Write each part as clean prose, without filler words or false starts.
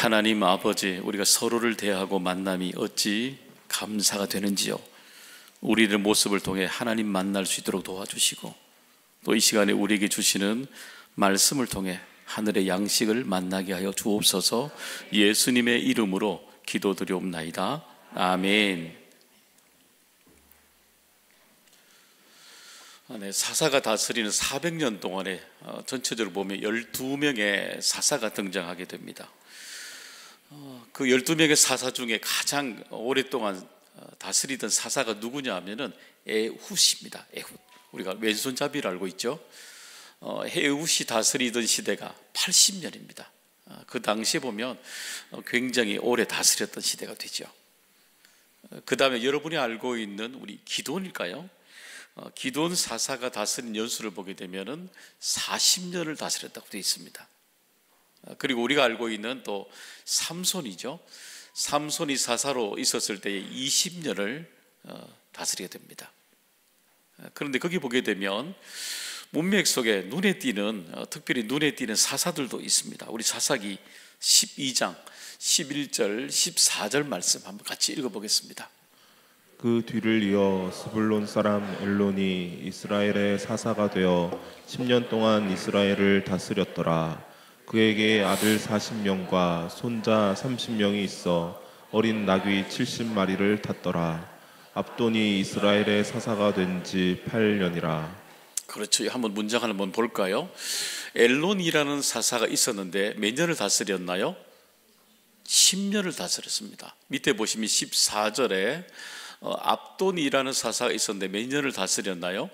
하나님 아버지, 우리가 서로를 대하고 만남이 어찌 감사가 되는지요. 우리의 모습을 통해 하나님 만날 수 있도록 도와주시고, 또 이 시간에 우리에게 주시는 말씀을 통해 하늘의 양식을 만나게 하여 주옵소서. 예수님의 이름으로 기도드리옵나이다. 아멘. 사사가 다스리는 400년 동안에 전체적으로 보면 12명의 사사가 등장하게 됩니다. 그 12명의 사사 중에 가장 오랫동안 다스리던 사사가 누구냐 하면은 에훗입니다. 에훗. 우리가 왼손잡이를 알고 있죠. 에훗이 다스리던 시대가 80년입니다. 그 당시에 보면 굉장히 오래 다스렸던 시대가 되죠. 그 다음에 여러분이 알고 있는 우리 기드온일까요? 기드온 사사가 다스린 연수를 보게 되면은 40년을 다스렸다고 되어 있습니다. 그리고 우리가 알고 있는 또 삼손이죠. 삼손이 사사로 있었을 때에 20년을 다스리게 됩니다. 그런데 거기 보게 되면 문맥 속에 눈에 띄는, 특별히 눈에 띄는 사사들도 있습니다. 우리 사사기 12장 11절 14절 말씀 한번 같이 읽어보겠습니다. 그 뒤를 이어 스불론 사람 엘론이 이스라엘의 사사가 되어 10년 동안 이스라엘을 다스렸더라. 그에게 아들 40명과 손자 30명이 있어 어린 나귀 70마리를 탔더라. 압돈이 이스라엘의 사사가 된 지 8년이라. 그렇죠. 한번 문장을 한번 볼까요? 엘론이라는 사사가 있었는데 몇 년을 다스렸나요? 10년을 다스렸습니다. 밑에 보시면 14절에 압돈이라는 사사가 있었는데 몇 년을 다스렸나요?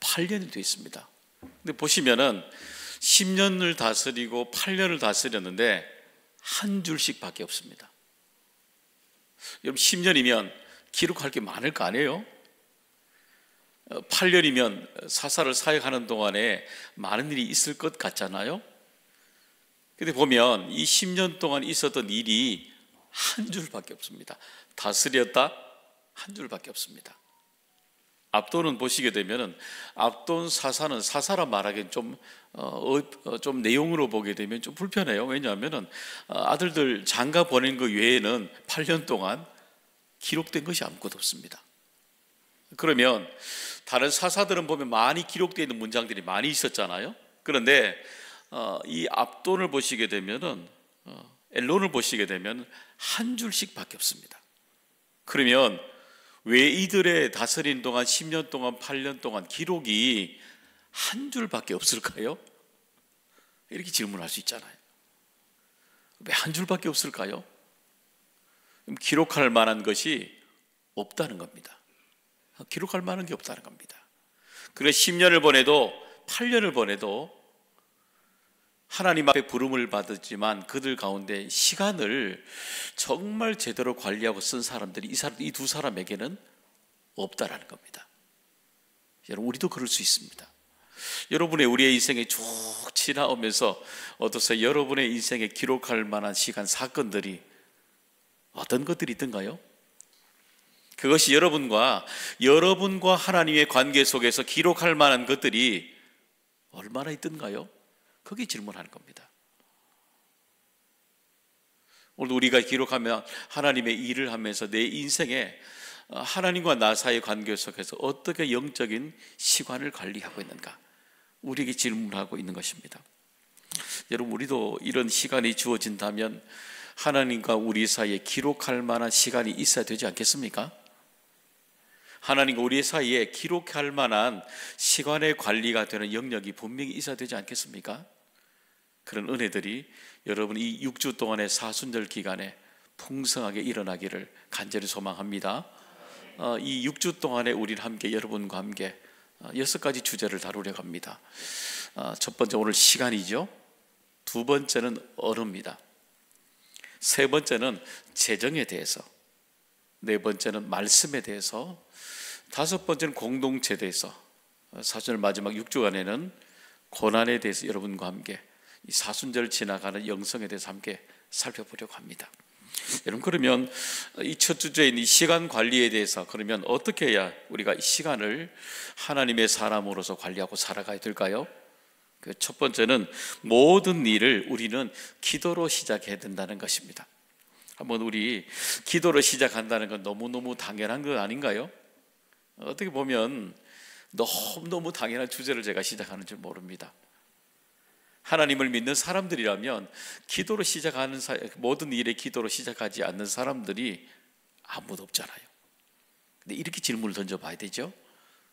8년이 되어 있습니다. 근데 보시면은 10년을 다스리고 8년을 다스렸는데 한 줄씩 밖에 없습니다. 여러분 10년이면 기록할 게 많을 거 아니에요? 8년이면 사사를 사역하는 동안에 많은 일이 있을 것 같잖아요. 근데 보면 이 10년 동안 있었던 일이 한 줄밖에 없습니다. 다스렸다 한 줄밖에 없습니다. 압돈은 보시게 되면은 압돈 사사는 사사라 말하기엔 좀 내용으로 보게 되면 좀 불편해요. 왜냐하면은 아들들 장가 보낸 거 외에는 8년 동안 기록된 것이 아무것도 없습니다. 그러면 다른 사사들은 보면 많이 기록되어 있는 문장들이 많이 있었잖아요. 그런데 이 압돈을 보시게 되면은 엘론을 보시게 되면 한 줄씩밖에 없습니다. 그러면 왜 이들의 다스린 동안 10년 동안 8년 동안 기록이 한 줄밖에 없을까요? 이렇게 질문할 수 있잖아요. 왜 한 줄밖에 없을까요? 기록할 만한 것이 없다는 겁니다. 기록할 만한 게 없다는 겁니다. 그래 10년을 보내도 8년을 보내도 하나님 앞에 부름을 받았지만 그들 가운데 시간을 정말 제대로 관리하고 쓴 사람들이 이 두 사람에게는 없다라는 겁니다. 여러분 우리도 그럴 수 있습니다. 우리의 인생에 쭉 지나오면서 어떠세요? 여러분의 인생에 기록할 만한 시간, 사건들이 어떤 것들이 있던가요? 그것이 여러분과 하나님의 관계 속에서 기록할 만한 것들이 얼마나 있던가요? 그게 질문하는 겁니다. 오늘 우리가 기록하면 하나님의 일을 하면서 내 인생에 하나님과 나 사이의 관계 속에서 어떻게 영적인 시간을 관리하고 있는가, 우리에게 질문하고 있는 것입니다. 여러분 우리도 이런 시간이 주어진다면 하나님과 우리 사이에 기록할 만한 시간이 있어야 되지 않겠습니까? 하나님과 우리 사이에 기록할 만한 시간의 관리가 되는 영역이 분명히 있어야 되지 않겠습니까? 그런 은혜들이 여러분 이 6주 동안의 사순절 기간에 풍성하게 일어나기를 간절히 소망합니다. 이 6주 동안에 우리는 함께 여러분과 함께 6가지 주제를 다루려고 합니다. 첫 번째 오늘 시간이죠. 두 번째는 언어입니다. 세 번째는 재정에 대해서, 네 번째는 말씀에 대해서, 다섯 번째는 공동체에 대해서, 사순절 마지막 6주간에는 고난에 대해서 여러분과 함께 이 사순절 지나가는 영성에 대해서 함께 살펴보려고 합니다. 여러분 그러면 이 첫 주제인 이 시간 관리에 대해서 그러면 어떻게 해야 우리가 이 시간을 하나님의 사람으로서 관리하고 살아가야 될까요? 그 첫 번째는 모든 일을 우리는 기도로 시작해야 된다는 것입니다. 한번 우리 기도로 시작한다는 건 너무너무 당연한 거 아닌가요? 어떻게 보면 너무너무 당연한 주제를 제가 시작하는 줄 모릅니다. 하나님을 믿는 사람들이라면 기도로 시작하는 모든 일에 기도로 시작하지 않는 사람들이 아무도 없잖아요. 근데 이렇게 질문을 던져봐야 되죠.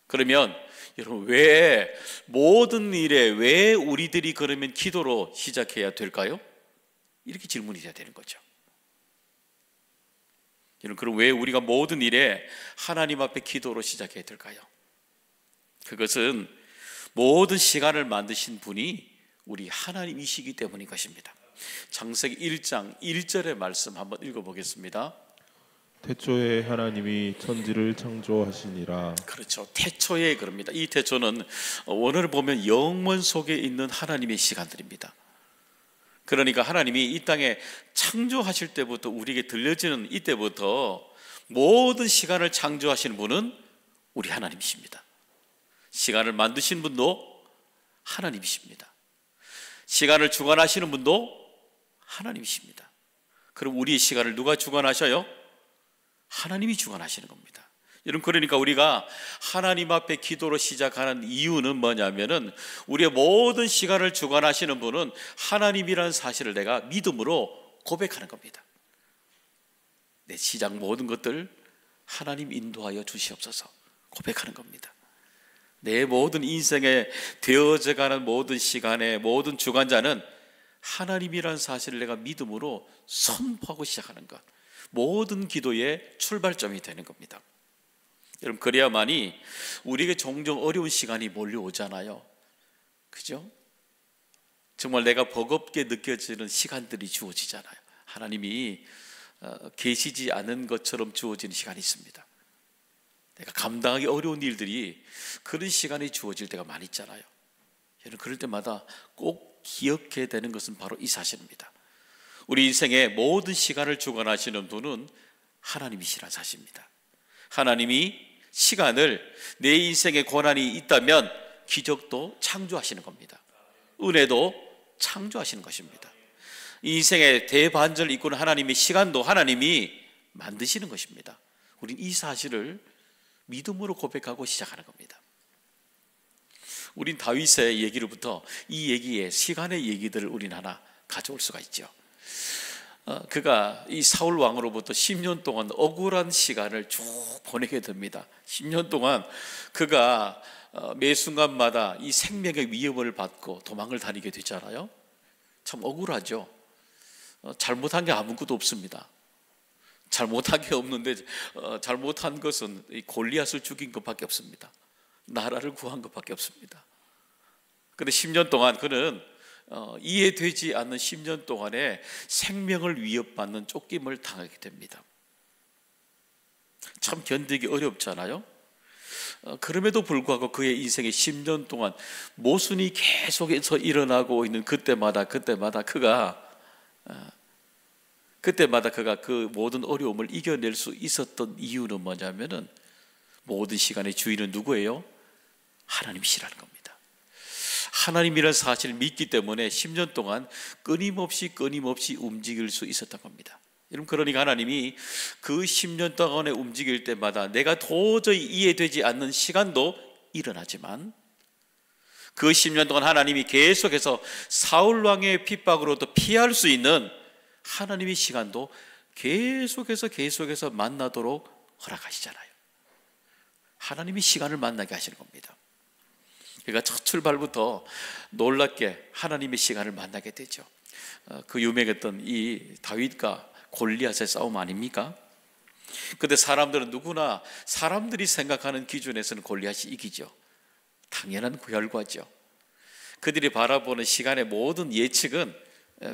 그러면 여러분, 왜 모든 일에 왜 우리들이 그러면 기도로 시작해야 될까요? 이렇게 질문이 돼야 되는 거죠. 여러분, 그럼 왜 우리가 모든 일에 하나님 앞에 기도로 시작해야 될까요? 그것은 모든 시간을 만드신 분이 우리 하나님이시기 때문인 것입니다. 창세기 1장 1절의 말씀 한번 읽어보겠습니다. 태초에 하나님이 천지를 창조하시니라. 그렇죠. 태초에 그럽니다. 이 태초는 원어를 보면 영원 속에 있는 하나님의 시간들입니다. 그러니까 하나님이 이 땅에 창조하실 때부터 우리에게 들려지는 이때부터 모든 시간을 창조하시는 분은 우리 하나님이십니다. 시간을 만드신 분도 하나님이십니다. 시간을 주관하시는 분도 하나님이십니다. 그럼 우리의 시간을 누가 주관하셔요? 하나님이 주관하시는 겁니다. 여러분, 그러니까 우리가 하나님 앞에 기도로 시작하는 이유는 뭐냐면은 우리의 모든 시간을 주관하시는 분은 하나님이라는 사실을 내가 믿음으로 고백하는 겁니다. 내 시작 모든 것들 하나님 인도하여 주시옵소서 고백하는 겁니다. 내 모든 인생에 되어져가는 모든 시간의 모든 주관자는 하나님이라는 사실을 내가 믿음으로 선포하고 시작하는 것, 모든 기도의 출발점이 되는 겁니다. 여러분, 그래야만이 우리에게 종종 어려운 시간이 몰려오잖아요. 그죠? 정말 내가 버겁게 느껴지는 시간들이 주어지잖아요. 하나님이 계시지 않은 것처럼 주어지는 시간이 있습니다. 내가 감당하기 어려운 일들이 그런 시간이 주어질 때가 많이 있잖아요. 여러분, 그럴 때마다 꼭 기억해야 되는 것은 바로 이 사실입니다. 우리 인생의 모든 시간을 주관하시는 분은 하나님이시라는 사실입니다. 하나님이 시간을, 내 인생에 권한이 있다면 기적도 창조하시는 겁니다. 은혜도 창조하시는 것입니다. 이 인생의 대반전을 이끄는 하나님의 시간도 하나님이 만드시는 것입니다. 우린 이 사실을 믿음으로 고백하고 시작하는 겁니다. 우린 다윗의 얘기로부터 이 얘기에 시간의 얘기들을 우린 하나 가져올 수가 있죠. 그가 이 사울 왕으로부터 10년 동안 억울한 시간을 쭉 보내게 됩니다. 10년 동안 그가 매 순간마다 이 생명의 위협을 받고 도망을 다니게 되잖아요. 참 억울하죠. 잘못한 게 아무것도 없습니다. 잘못한 게 없는데 잘못한 것은 이 골리앗을 죽인 것밖에 없습니다. 나라를 구한 것밖에 없습니다. 그런데 10년 동안 그는 이해되지 않는 10년 동안에 생명을 위협받는 쫓김을 당하게 됩니다. 참 견디기 어렵잖아요. 그럼에도 불구하고 그의 인생의 10년 동안 모순이 계속해서 일어나고 있는 그때마다 그가 그 모든 어려움을 이겨낼 수 있었던 이유는 뭐냐면은 모든 시간의 주인은 누구예요? 하나님이시라는 겁니다. 하나님이라는 사실을 믿기 때문에 10년 동안 끊임없이 움직일 수 있었던 겁니다. 여러분, 그러니까 하나님이 그 10년 동안에 움직일 때마다 내가 도저히 이해되지 않는 시간도 일어나지만 그 10년 동안 하나님이 계속해서 사울 왕의 핍박으로도 피할 수 있는 하나님의 시간도 계속해서 만나도록 허락하시잖아요. 하나님이 시간을 만나게 하시는 겁니다. 그러니까 첫 출발부터 놀랍게 하나님의 시간을 만나게 되죠. 그 유명했던 이 다윗과 골리앗의 싸움 아닙니까? 근데 사람들은 누구나 사람들이 생각하는 기준에서는 골리앗이 이기죠. 당연한 결과죠. 그들이 바라보는 시간의 모든 예측은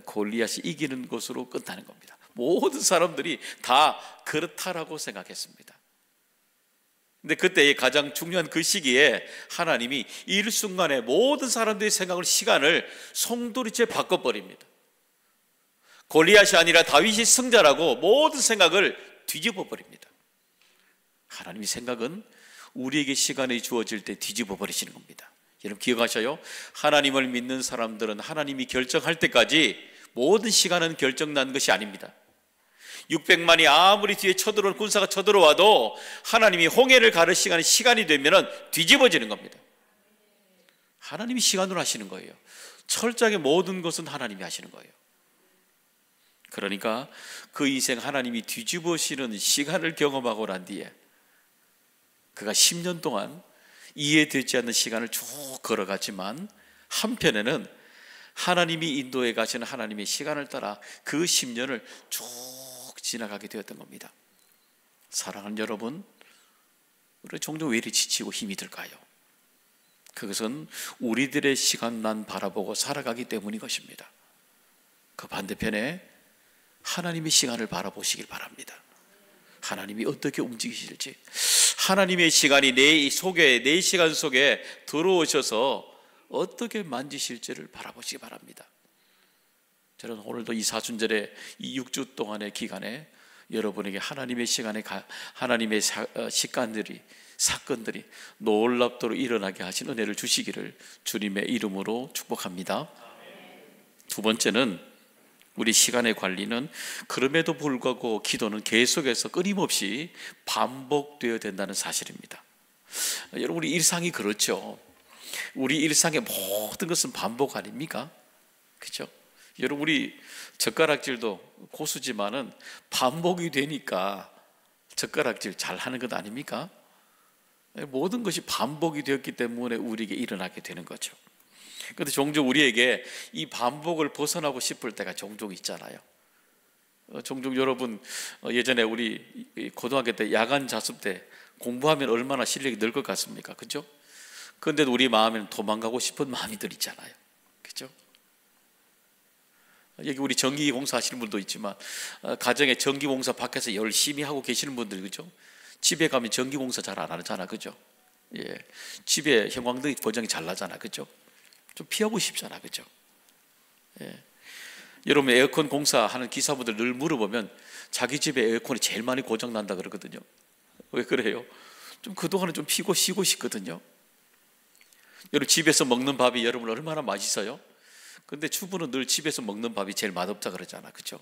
골리앗이 이기는 것으로 끝나는 겁니다. 모든 사람들이 다 그렇다라고 생각했습니다. 근데 그때의 가장 중요한 그 시기에 하나님이 일순간에 모든 사람들의 생각을, 시간을 송두리째 바꿔버립니다. 골리앗이 아니라 다윗이 승자라고 모든 생각을 뒤집어 버립니다. 하나님의 생각은 우리에게 시간이 주어질 때 뒤집어 버리시는 겁니다. 여러분 기억하셔요? 하나님을 믿는 사람들은 하나님이 결정할 때까지 모든 시간은 결정난 것이 아닙니다. 600만이 아무리 뒤에 쳐들어온 군사가 쳐들어와도 하나님이 홍해를 가를 시간이 되면 뒤집어지는 겁니다. 하나님이 시간으로 하시는 거예요. 철저하게 모든 것은 하나님이 하시는 거예요. 그러니까 그 인생 하나님이 뒤집으시는 시간을 경험하고 난 뒤에 그가 10년 동안 이해되지 않는 시간을 쭉 걸어갔지만 한편에는 하나님이 인도해 가시는 하나님의 시간을 따라 그 10년을 쭉 지나가게 되었던 겁니다. 사랑하는 여러분, 우리 종종 왜 이리 지치고 힘이 들까요? 그것은 우리들의 시간만 바라보고 살아가기 때문인 것입니다. 그 반대편에 하나님의 시간을 바라보시길 바랍니다. 하나님이 어떻게 움직이실지, 하나님의 시간이 내 시간 속에 들어오셔서 어떻게 만지실지를 바라보시기 바랍니다. 저는 오늘도 이 사순절의 이 6주 동안의 기간에 여러분에게 하나님의 시간에 하나님의 사건들이 놀랍도록 일어나게 하신 은혜를 주시기를 주님의 이름으로 축복합니다. 두 번째는 우리 시간의 관리는 그럼에도 불구하고 기도는 계속해서 끊임없이 반복되어야 된다는 사실입니다. 여러분, 우리 일상이 그렇죠. 우리 일상의 모든 것은 반복 아닙니까? 그렇죠? 여러분, 우리 젓가락질도 고수지만은 반복이 되니까 젓가락질 잘 하는 것 아닙니까? 모든 것이 반복이 되었기 때문에 우리에게 일어나게 되는 거죠. 그런데 종종 우리에게 이 반복을 벗어나고 싶을 때가 종종 있잖아요. 종종 여러분 예전에 우리 고등학교 때 야간 자습 때 공부하면 얼마나 실력이 늘 것 같습니까? 그죠? 그런데도 우리 마음에는 도망가고 싶은 마음이 들 있잖아요. 그죠? 여기 우리 전기공사 하시는 분도 있지만 가정에 전기공사 밖에서 열심히 하고 계시는 분들, 그죠? 집에 가면 전기공사 잘 안 하잖아, 그죠? 예, 집에 형광등이 고정이 잘 나잖아, 그죠? 좀 피하고 싶잖아, 그죠? 예. 여러분 에어컨 공사하는 기사분들 늘 물어보면 자기 집에 에어컨이 제일 많이 고장 난다 그러거든요. 왜 그래요? 좀 그동안은 좀 피고 쉬고 싶거든요. 여러분 집에서 먹는 밥이 여러분 얼마나 맛있어요? 근데 주부는 늘 집에서 먹는 밥이 제일 맛없다 그러잖아, 그죠?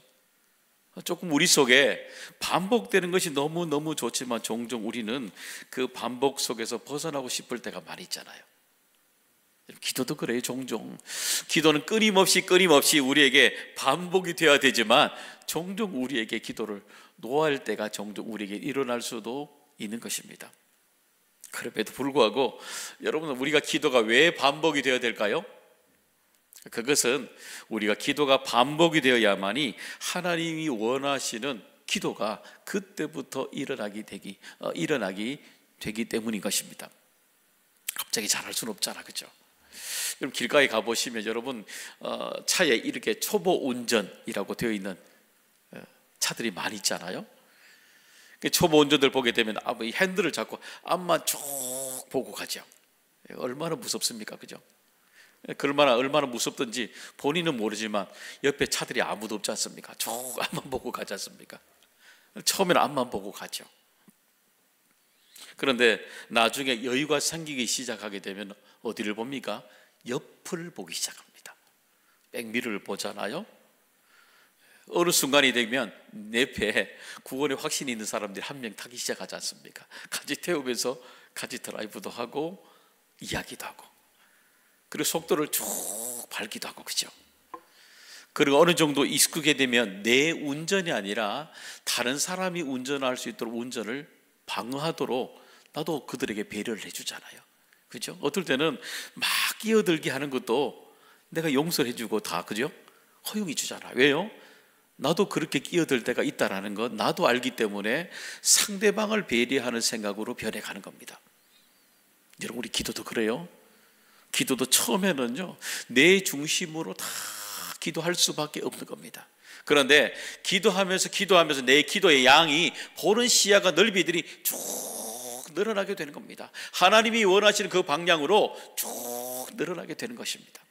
조금 우리 속에 반복되는 것이 너무너무 좋지만 종종 우리는 그 반복 속에서 벗어나고 싶을 때가 많이 있잖아요. 기도도 그래요. 종종 기도는 끊임없이 우리에게 반복이 되어야 되지만 종종 우리에게 기도를 놓아야 할 때가 종종 우리에게 일어날 수도 있는 것입니다. 그럼에도 불구하고 여러분, 우리가 기도가 왜 반복이 되어야 될까요? 그것은 우리가 기도가 반복이 되어야만이 하나님이 원하시는 기도가 그때부터 일어나기 되기 때문인 것입니다. 갑자기 잘할 수는 없잖아, 그죠? 여러분 길가에 가보시면 여러분 차에 이렇게 초보 운전이라고 되어 있는 차들이 많이 있잖아요. 초보 운전들 보게 되면 이 핸들을 잡고 앞만 쭉 보고 가죠. 얼마나 무섭습니까, 그죠? 얼마나 무섭든지 본인은 모르지만 옆에 차들이 아무도 없지 않습니까? 쭉 앞만 보고 가지 않습니까? 처음에는 앞만 보고 가죠. 그런데 나중에 여유가 생기기 시작하게 되면 어디를 봅니까? 옆을 보기 시작합니다. 백미러를 보잖아요. 어느 순간이 되면 내 배에 구원의 확신이 있는 사람들이 한 명 타기 시작하지 않습니까? 같이 태우면서 같이 드라이브도 하고 이야기도 하고, 그리고 속도를 쭉 밟기도 하고, 그죠? 그리고 어느 정도 익숙하게 되면 내 운전이 아니라 다른 사람이 운전할 수 있도록 운전을 방어하도록 나도 그들에게 배려를 해주잖아요. 그죠? 어떨 때는 막 끼어들게 하는 것도 내가 용서를 해주고 다, 그죠? 허용해 주잖아. 왜요? 나도 그렇게 끼어들 때가 있다라는 것 나도 알기 때문에 상대방을 배려하는 생각으로 변해가는 겁니다. 여러분, 우리 기도도 그래요. 기도도 처음에는요 내 중심으로 다 기도할 수밖에 없는 겁니다. 그런데 기도하면서 내 기도의 양이 보는 시야가 넓이들이 쭉 늘어나게 되는 겁니다. 하나님이 원하시는 그 방향으로 쭉 늘어나게 되는 것입니다.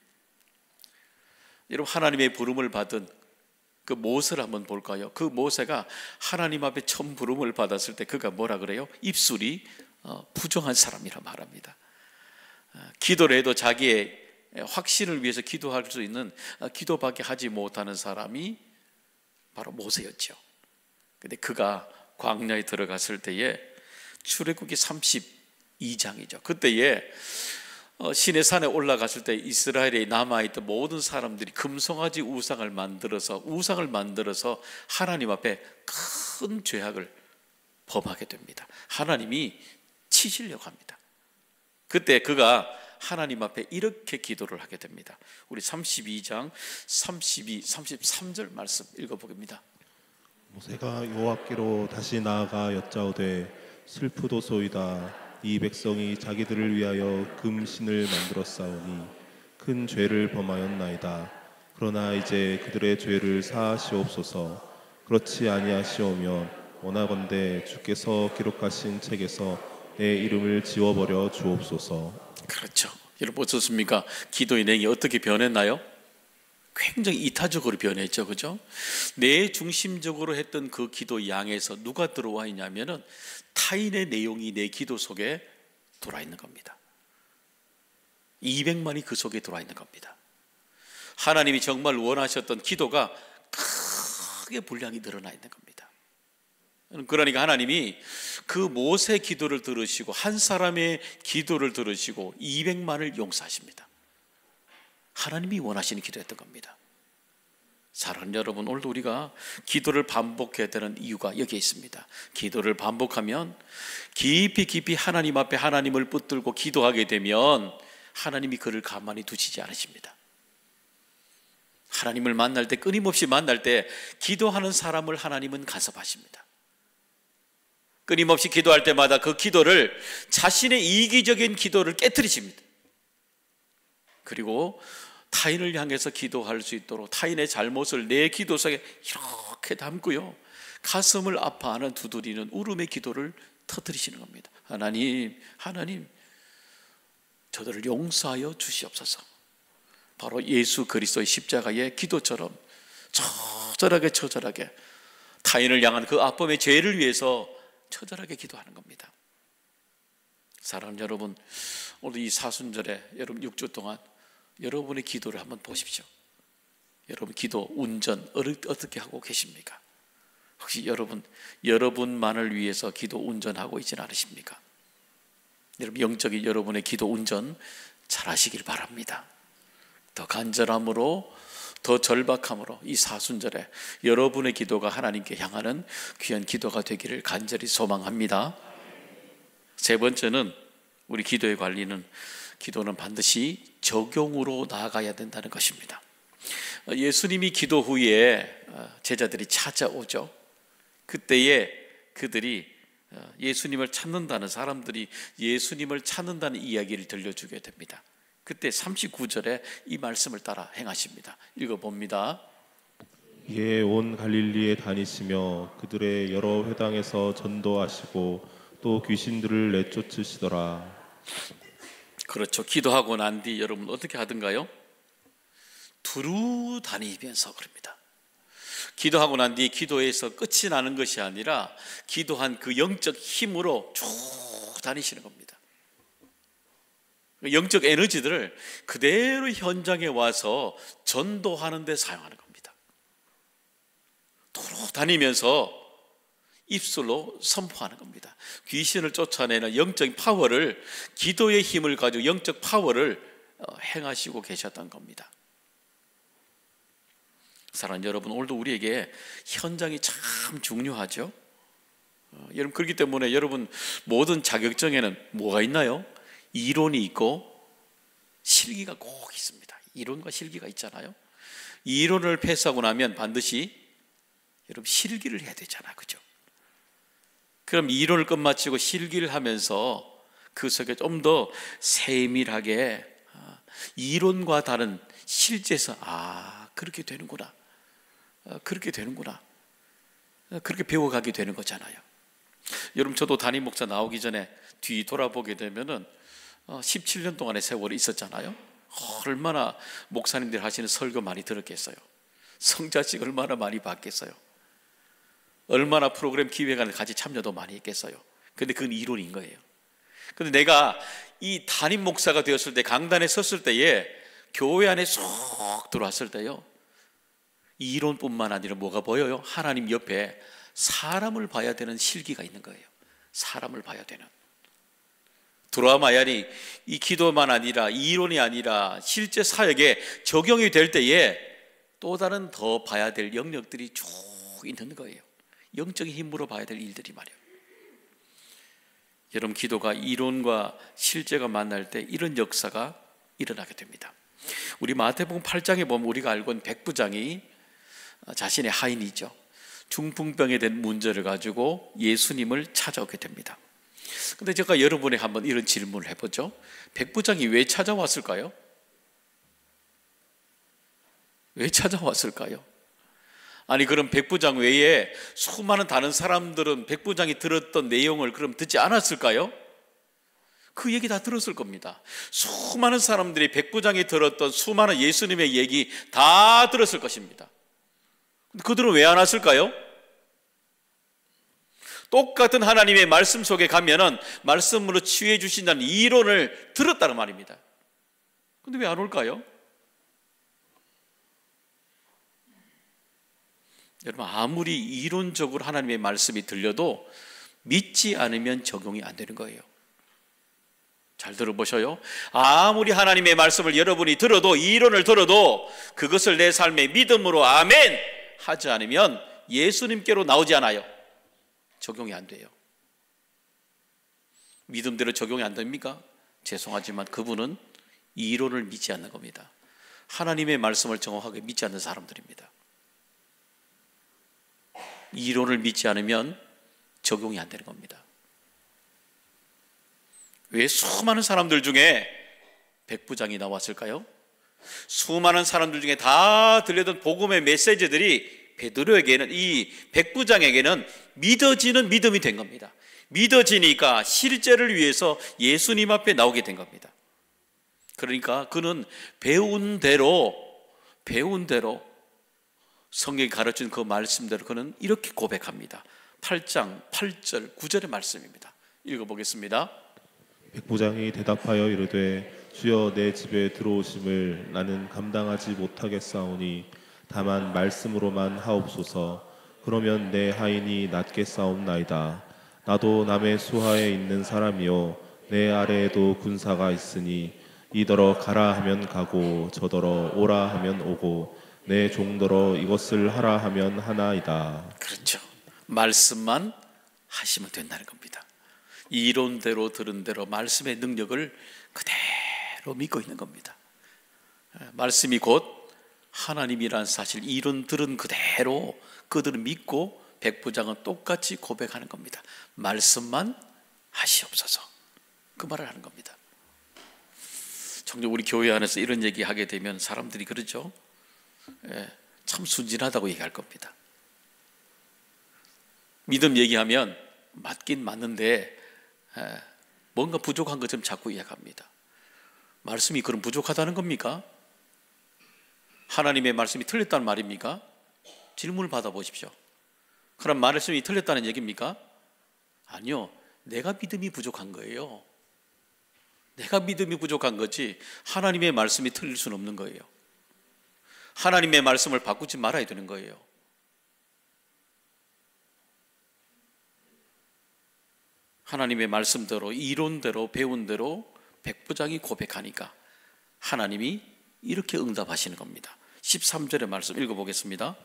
여러분, 하나님의 부름을 받은 그 모세를 한번 볼까요? 그 모세가 하나님 앞에 처음 부름을 받았을 때 그가 뭐라 그래요? 입술이 부정한 사람이라 말합니다. 기도를 해도 자기의 확신을 위해서 기도할 수 있는 기도밖에 하지 못하는 사람이 바로 모세였죠. 근데 그가 광야에 들어갔을 때에 출애굽기 32장이죠. 그때에 시내산에 올라갔을 때 이스라엘에 남아있던 모든 사람들이 금송아지 우상을 만들어서 하나님 앞에 큰 죄악을 범하게 됩니다. 하나님이 치시려고 합니다. 그때 그가 하나님 앞에 이렇게 기도를 하게 됩니다. 우리 32장 32, 33절 말씀 읽어보겠습니다. 모세가 여호와께로 다시 나아가 여짜오되 슬프도소이다. 이 백성이 자기들을 위하여 금신을 만들었사오니 큰 죄를 범하였나이다. 그러나 이제 그들의 죄를 사하시옵소서. 그렇지 아니하시오면 원하건대 주께서 기록하신 책에서 내 이름을 지워버려 주옵소서. 그렇죠. 여러분 어떻습니까? 기도의 내용이 어떻게 변했나요? 굉장히 이타적으로 변했죠. 그죠? 내 중심적으로 했던 그 기도 양에서 누가 들어와 있냐면은 타인의 내용이 내 기도 속에 들어와 있는 겁니다. 200만이 그 속에 들어와 있는 겁니다. 하나님이 정말 원하셨던 기도가 크게 분량이 늘어나 있는 겁니다. 그러니까 하나님이 그 모세 기도를 들으시고 한 사람의 기도를 들으시고 200만을 용서하십니다. 하나님이 원하시는 기도였던 겁니다. 사랑하는 여러분, 오늘도 우리가 기도를 반복해야 되는 이유가 여기에 있습니다. 기도를 반복하면 깊이 하나님 앞에 하나님을 붙들고 기도하게 되면 하나님이 그를 가만히 두시지 않으십니다. 하나님을 만날 때, 끊임없이 만날 때 기도하는 사람을 하나님은 간섭하십니다. 끊임없이 기도할 때마다 그 기도를, 자신의 이기적인 기도를 깨트리십니다. 그리고 타인을 향해서 기도할 수 있도록 타인의 잘못을 내 기도 속에 이렇게 담고요, 가슴을 아파하는 두드리는 울음의 기도를 터뜨리시는 겁니다. 하나님 저들을 용서하여 주시옵소서. 바로 예수 그리스도의 십자가의 기도처럼 처절하게 타인을 향한 그 아픔의 죄를 위해서 처절하게 기도하는 겁니다. 사랑하는 여러분, 오늘 이 사순절에 여러분 6주 동안 여러분의 기도를 한번 보십시오. 여러분 기도 운전 어떻게 하고 계십니까? 혹시 여러분만을 위해서 기도 운전하고 있지는 않으십니까? 여러분 영적인 여러분의 기도 운전 잘 하시길 바랍니다. 더 간절함으로, 더 절박함으로 이 사순절에 여러분의 기도가 하나님께 향하는 귀한 기도가 되기를 간절히 소망합니다. 세 번째는, 우리 기도의 관리는, 기도는 반드시 적용으로 나아가야 된다는 것입니다. 예수님이 기도 후에 제자들이 찾아오죠. 그때에 그들이 예수님을 찾는다는, 사람들이 예수님을 찾는다는 이야기를 들려주게 됩니다. 그때 39절에 이 말씀을 따라 행하십니다. 읽어봅니다. 이에 온 갈릴리에 다니시며 그들의 여러 회당에서 전도하시고 또 귀신들을 내쫓으시더라. 그렇죠. 기도하고 난 뒤 여러분 어떻게 하던가요? 두루 다니면서 그럽니다. 기도하고 난 뒤 기도에서 끝이 나는 것이 아니라 기도한 그 영적 힘으로 쭉 다니시는 겁니다. 영적 에너지들을 그대로 현장에 와서 전도하는 데 사용하는 겁니다. 두루 다니면서 입술로 선포하는 겁니다. 귀신을 쫓아내는 영적인 파워를, 기도의 힘을 가지고 영적 파워를 행하시고 계셨던 겁니다. 사랑하는 여러분, 오늘도 우리에게 현장이 참 중요하죠. 여러분, 그렇기 때문에 여러분 모든 자격증에는 뭐가 있나요? 이론이 있고 실기가 꼭 있습니다. 이론과 실기가 있잖아요. 이론을 패스하고 나면 반드시 여러분 실기를 해야 되잖아요. 그죠? 그럼 이론을 끝마치고 실기를 하면서 그 속에 좀 더 세밀하게 이론과 다른 실제에서 그렇게 되는구나, 그렇게 배워가게 되는 거잖아요. 여러분, 저도 담임 목사 나오기 전에 뒤 돌아보게 되면은 17년 동안의 세월이 있었잖아요. 얼마나 목사님들 하시는 설교 많이 들었겠어요. 성자식 얼마나 많이 받겠어요. 얼마나 프로그램 기획안을 같이 참여도 많이 했겠어요. 근데 그건 이론인 거예요. 근데 내가 이 담임 목사가 되었을 때, 강단에 섰을 때에 교회 안에 쏙 들어왔을 때요, 이론뿐만 아니라 뭐가 보여요? 하나님 옆에 사람을 봐야 되는 실기가 있는 거예요. 사람을 봐야 되는. 들어와야니 이 기도만 아니라, 이론이 아니라 실제 사역에 적용이 될 때에 또 다른 더 봐야 될 영역들이 쭉 있는 거예요. 영적인 힘으로 봐야 될 일들이 말이에요. 여러분, 기도가 이론과 실제가 만날 때 이런 역사가 일어나게 됩니다. 우리 마태복음 8장에 보면 우리가 알고 있는 백부장이 자신의 하인이죠, 중풍병에 대한 문제를 가지고 예수님을 찾아오게 됩니다. 근데 제가 여러분에게 한번 이런 질문을 해보죠. 백부장이 왜 찾아왔을까요? 왜 찾아왔을까요? 아니, 그럼 백부장 외에 수많은 다른 사람들은 백부장이 들었던 내용을 그럼 듣지 않았을까요? 그 얘기 다 들었을 겁니다. 수많은 사람들이 백부장이 들었던 수많은 예수님의 얘기 다 들었을 것입니다. 그들은 왜 안 왔을까요? 똑같은 하나님의 말씀 속에 가면은 말씀으로 치유해 주신다는 이론을 들었다는 말입니다. 근데 왜 안 올까요? 여러분, 아무리 이론적으로 하나님의 말씀이 들려도 믿지 않으면 적용이 안 되는 거예요. 잘 들어보셔요. 아무리 하나님의 말씀을 여러분이 들어도, 이론을 들어도 그것을 내 삶의 믿음으로 아멘 하지 않으면 예수님께로 나오지 않아요. 적용이 안 돼요. 믿음대로 적용이 안 됩니까? 죄송하지만 그분은 이론을 믿지 않는 겁니다. 하나님의 말씀을 정확하게 믿지 않는 사람들입니다. 이론을 믿지 않으면 적용이 안 되는 겁니다. 왜 수많은 사람들 중에 백부장이 나왔을까요? 수많은 사람들 중에 다 들려던 복음의 메시지들이 베드로에게는, 이 백부장에게는 믿어지는 믿음이 된 겁니다. 믿어지니까 실제를 위해서 예수님 앞에 나오게 된 겁니다. 그러니까 그는 배운 대로 성경이 가르친 그 말씀대로 그는 이렇게 고백합니다. 8장 8절 9절의 말씀입니다. 읽어보겠습니다. 백부장이 대답하여 이르되 주여, 내 집에 들어오심을 나는 감당하지 못하겠사오니 다만 말씀으로만 하옵소서. 그러면 내 하인이 낫게 싸움나이다. 나도 남의 수하에 있는 사람이요 내 아래에도 군사가 있으니 이더러 가라 하면 가고 저더러 오라 하면 오고 내 종더러 이것을 하라 하면 하나이다. 그렇죠. 말씀만 하시면 된다는 겁니다. 이론대로 들은 대로 말씀의 능력을 그대로 믿고 있는 겁니다. 말씀이 곧 하나님이라는 사실, 이론 들은 그대로 그들은 믿고 백부장은 똑같이 고백하는 겁니다. 말씀만 하시옵소서. 그 말을 하는 겁니다. 정녕 우리 교회 안에서 이런 얘기하게 되면 사람들이 그러죠. 참 순진하다고 얘기할 겁니다. 믿음 얘기하면 맞긴 맞는데 뭔가 부족한 것처럼 자꾸 이야기합니다. 말씀이 그럼 부족하다는 겁니까? 하나님의 말씀이 틀렸다는 말입니까? 질문을 받아보십시오. 그럼 말씀이 틀렸다는 얘기입니까? 아니요, 내가 믿음이 부족한 거예요. 내가 믿음이 부족한 거지 하나님의 말씀이 틀릴 수는 없는 거예요. 하나님의 말씀을 바꾸지 말아야 되는 거예요. 하나님의 말씀대로, 이론대로, 배운 대로 백부장이 고백하니까 하나님이 이렇게 응답하시는 겁니다. 13절의 말씀 읽어보겠습니다.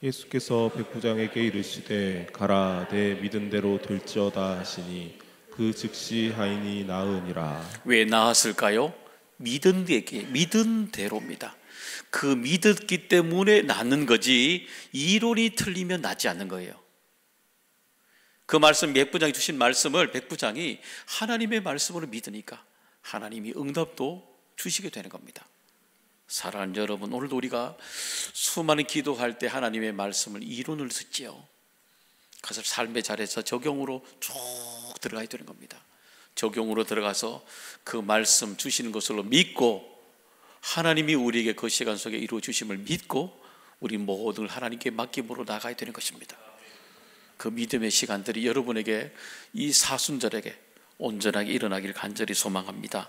예수께서 백부장에게 이르시되 가라, 내 믿은 대로 될지어다 하시니 그 즉시 하인이 나으니라. 왜 나았을까요? 믿은 대로입니다. 그 믿었기 때문에 낫는 거지 이론이 틀리면 낫지 않는 거예요. 그 말씀, 백부장이 주신 말씀을 백부장이 하나님의 말씀으로 믿으니까 하나님이 응답도 주시게 되는 겁니다. 사랑하는 여러분, 오늘도 우리가 수많은 기도할 때 하나님의 말씀을 이론을 듣지요. 그것을 삶의 자리에서 적용으로 쭉 들어가야 되는 겁니다. 적용으로 들어가서 그 말씀 주시는 것으로 믿고 하나님이 우리에게 그 시간 속에 이루어 주심을 믿고 우리 모든 걸 하나님께 맡김으로 나가야 되는 것입니다. 그 믿음의 시간들이 여러분에게, 이 사순절에게 온전하게 일어나길 간절히 소망합니다.